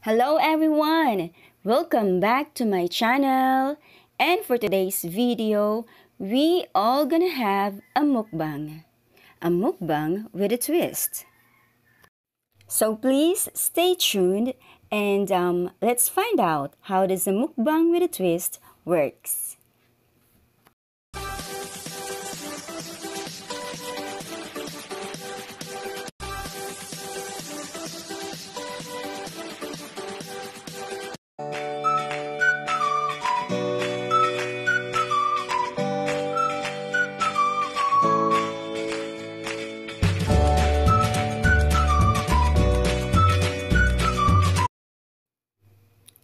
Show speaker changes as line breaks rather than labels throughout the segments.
Hello everyone! Welcome back to my channel. And for today's video, we all gonna have a mukbang. A mukbang with a twist. So please stay tuned and let's find out how does a mukbang with a twist works.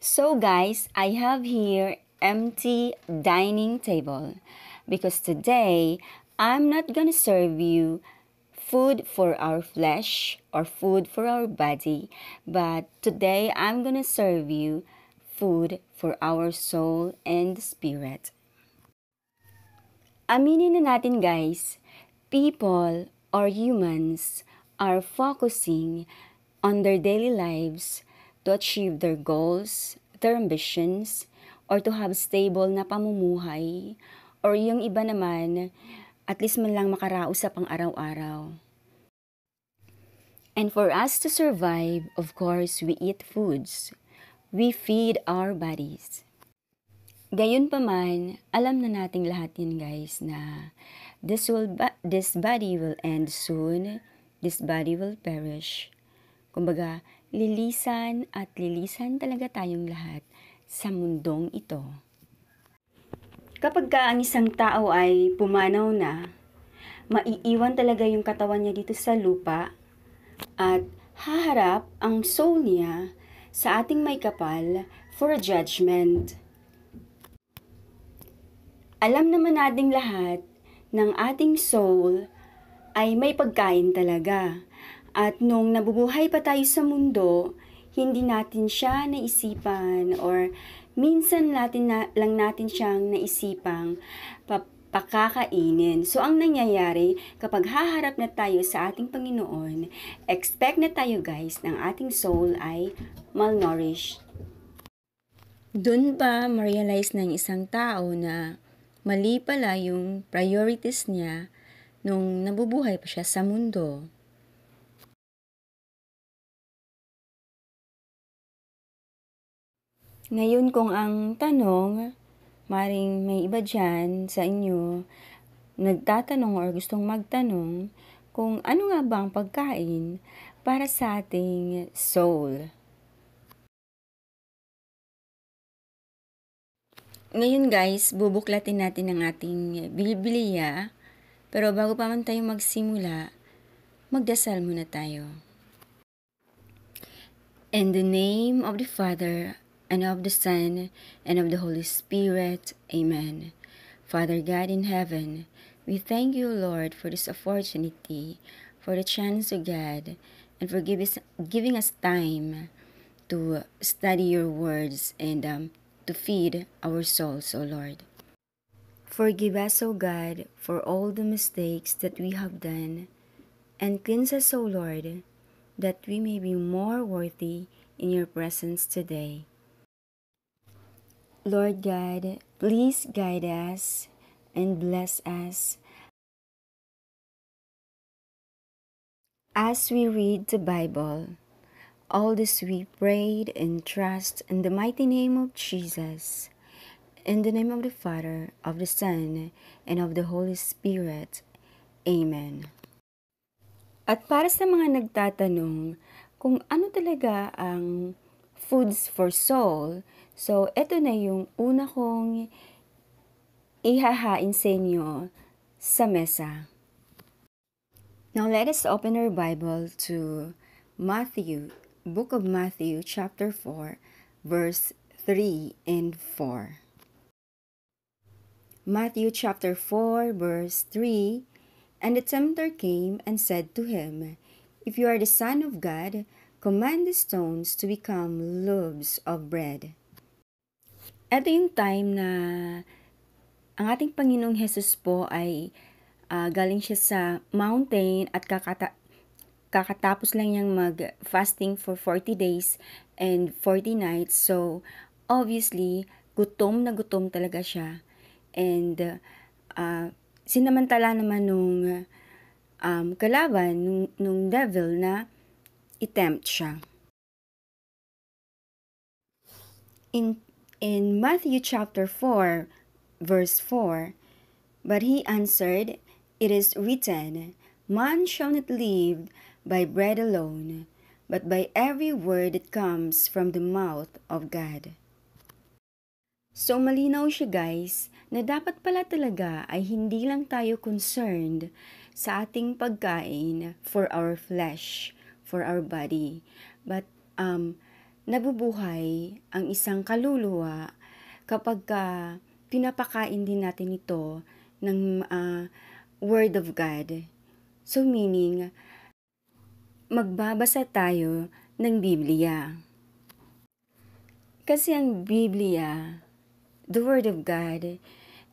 So guys, I have here empty dining table because today I'm not gonna serve you food for our flesh or food for our body, but today I'm gonna serve you food for our soul and spirit. Aminin na natin guys, people or humans are focusing on their daily lives to achieve their goals, their ambitions, or to have stable na pamumuhay, or yung iba naman, at least man lang makaraos sa pang-araw-araw. And for us to survive, of course, we eat foods. We feed our bodies. Gayon pa man, alam na nating lahat yun guys na this body will end soon, this body will perish. Kumbaga, lilisan at lilisan talaga tayong lahat sa mundong ito. Kapag ang isang tao ay pumanaw na, maiiwan talaga yung katawan niya dito sa lupa at haharap ang soul niya sa ating may kapal for a judgment. Alam naman nating lahat ng ating soul ay may pagkain talaga. At nung nabubuhay pa tayo sa mundo, hindi natin siya naisipan or minsan lang natin siyang naisipang pakakainin. So ang nangyayari, kapag haharap na tayo sa ating Panginoon, expect na tayo guys ng ating soul ay malnourished. Doon ba ma-realize ng isang tao na mali pala yung priorities niya nung nabubuhay pa siya sa mundo? Ngayon kung ang tanong, maring may iba dyan sa inyo, nagtatanong or gustong magtanong kung ano nga ba ang pagkain para sa ating soul. Ngayon guys, bubuklatin natin ang ating Biblia, pero bago pa man tayo magsimula, magdasal muna tayo. In the name of the Father, and of the Son, and of the Holy Spirit. Amen. Father God in heaven, we thank you, Lord, for this opportunity, for the chance, O God, and for giving us time to study your words and to feed our souls, O Lord. Forgive us, O God, for all the mistakes that we have done, and cleanse us, O Lord, that we may be more worthy in your presence today. Lord God, please guide us and bless us as we read the Bible. All this we prayed and trust in the mighty name of Jesus. In the name of the Father, of the Son, and of the Holy Spirit. Amen. At para sa mga nagtatanong kung ano talaga ang foods for soul, so ito na yung una kong ihahain sa inyo sa mesa. Now let us open our Bible to Matthew, Book of Matthew, chapter 4, verse 3 and 4. Matthew chapter 4, verse 3, And the tempter came and said to him, If you are the Son of God, command the stones to become loaves of bread. Ito yung time na ang ating Panginoong Jesus po ay galing siya sa mountain at kakatapos lang niyang mag-fasting for 40 days and 40 nights. So, obviously, gutom na gutom talaga siya. And, sinamantala naman nung kalaban, nung devil na i-tempt siya. In Matthew chapter 4, verse 4, but he answered, "It is written, man shall not live by bread alone, but by every word that comes from the mouth of God." So malinaw siya guys, na dapat pala talaga ay hindi lang tayo concerned sa ating pagkain for our flesh, for our body, but nabubuhay ang isang kaluluwa kapag pinapakain din natin ito ng Word of God. So meaning, magbabasa tayo ng Biblia. Kasi ang Biblia, the Word of God,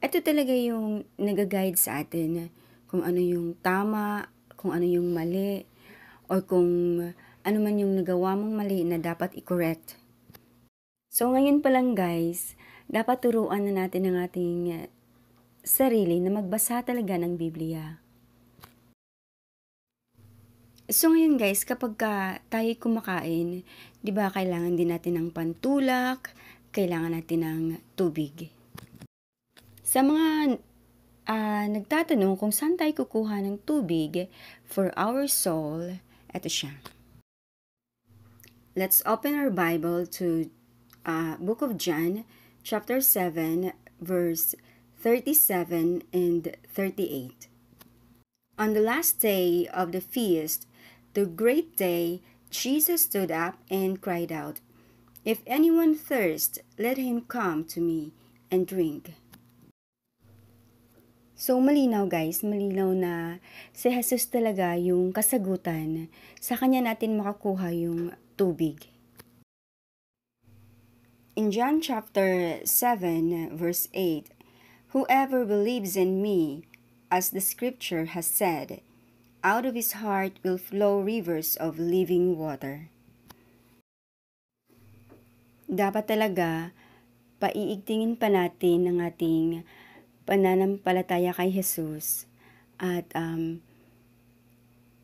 ito talaga yung nag-guide sa atin kung ano yung tama, kung ano yung mali, o kung ano man yung nagawa mong mali na dapat i-correct. So ngayon pa lang guys, dapat turuan na natin ang ating sarili na magbasa talaga ng Biblia. So ngayon guys, kapag tayo kumakain, di ba kailangan din natin ng pantulak, kailangan natin ng tubig. Sa mga nagtatanong kung saan tayo kukuha ng tubig for our soul, eto siya. Let's open our Bible to Book of John, chapter 7, verse 37 and 38. On the last day of the feast, the great day, Jesus stood up and cried out, "If anyone thirsts, let him come to me and drink." So malinaw guys, malinaw na si Jesus talaga yung kasagutan, sa kanya natin makakuha yung tubig. In John chapter 7 verse 8, "Whoever believes in me, as the scripture has said, out of his heart will flow rivers of living water." Dapat talaga paiigtingin pa natin ang ating pananampalataya kay Jesus at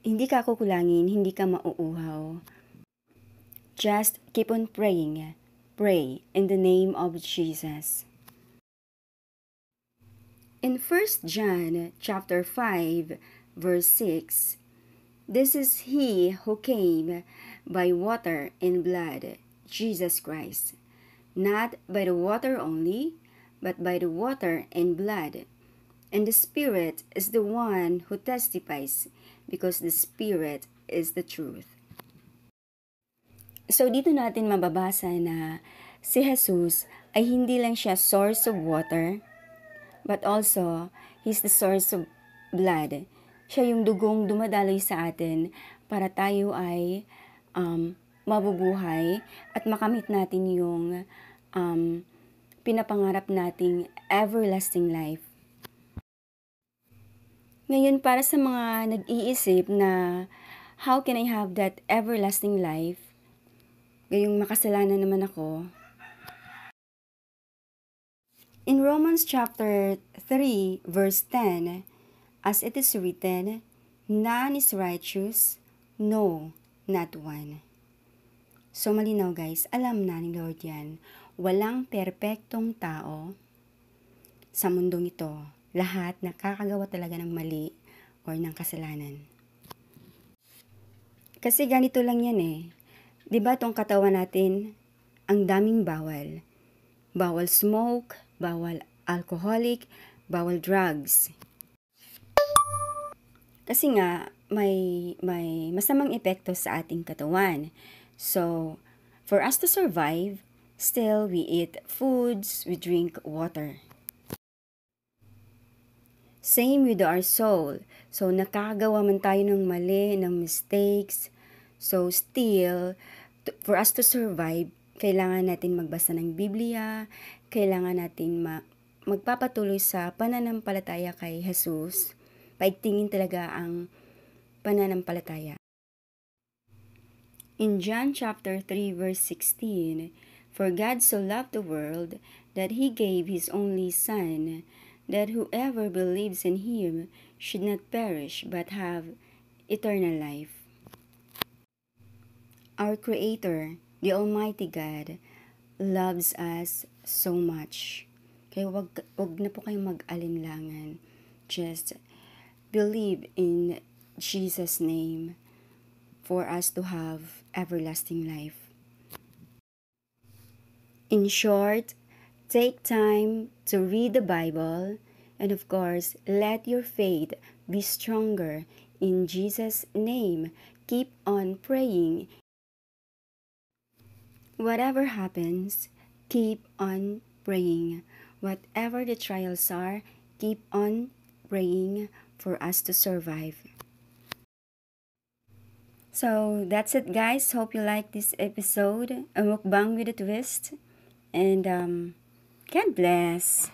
hindi ka kukulangin, hindi ka mauuhaw. Just keep on praying. Pray in the name of Jesus. In 1 John chapter 5 verse 6, "This is he who came by water and blood, Jesus Christ, not by the water only, but by the water and blood. And the Spirit is the one who testifies, because the Spirit is the truth." So dito natin mababasa na si Jesus ay hindi lang siya source of water, but also He's the source of blood. Siya yung dugong dumadaloy sa atin para tayo ay mabubuhay at makamit natin yung pinapangarap nating everlasting life. Ngayon, para sa mga nag-iisip na how can I have that everlasting life? Gayong makasalanan naman ako. In Romans chapter 3 verse 10, "As it is written, none is righteous, no, not one." So malinaw guys, alam na ni Lord yan. Walang perpektong tao sa mundong ito. Lahat nakakagawa talaga ng mali or ng kasalanan. Kasi ganito lang yan eh. Diba tong katawan natin, ang daming bawal. Bawal smoke, bawal alcoholic, bawal drugs. Kasi nga, may masamang epekto sa ating katawan. So, for us to survive, still we eat foods, we drink water. Same with our soul. So, nakagawa man tayo ng mali, ng mistakes. So, still, for us to survive, kailangan natin magbasa ng Biblia, kailangan natin magpapatuloy sa pananampalataya kay Jesus. Paigtingin talaga ang pananampalataya. In John chapter 3 verse 16, "For God so loved the world that he gave his only Son, that whoever believes in him should not perish but have eternal life." Our Creator, the Almighty God, loves us so much. Kaya wag na po kayong mag-alinlangan. Just believe in Jesus' name for us to have everlasting life. In short, take time to read the Bible, and of course, let your faith be stronger. In Jesus' name, keep on praying. Whatever happens, keep on praying. Whatever the trials are, keep on praying for us to survive. So that's it, guys. Hope you like this episode, a mukbang with a twist. And God bless.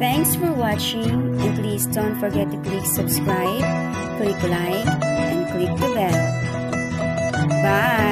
Thanks for watching, and please don't forget to click subscribe, click like, and click the bell. Bye!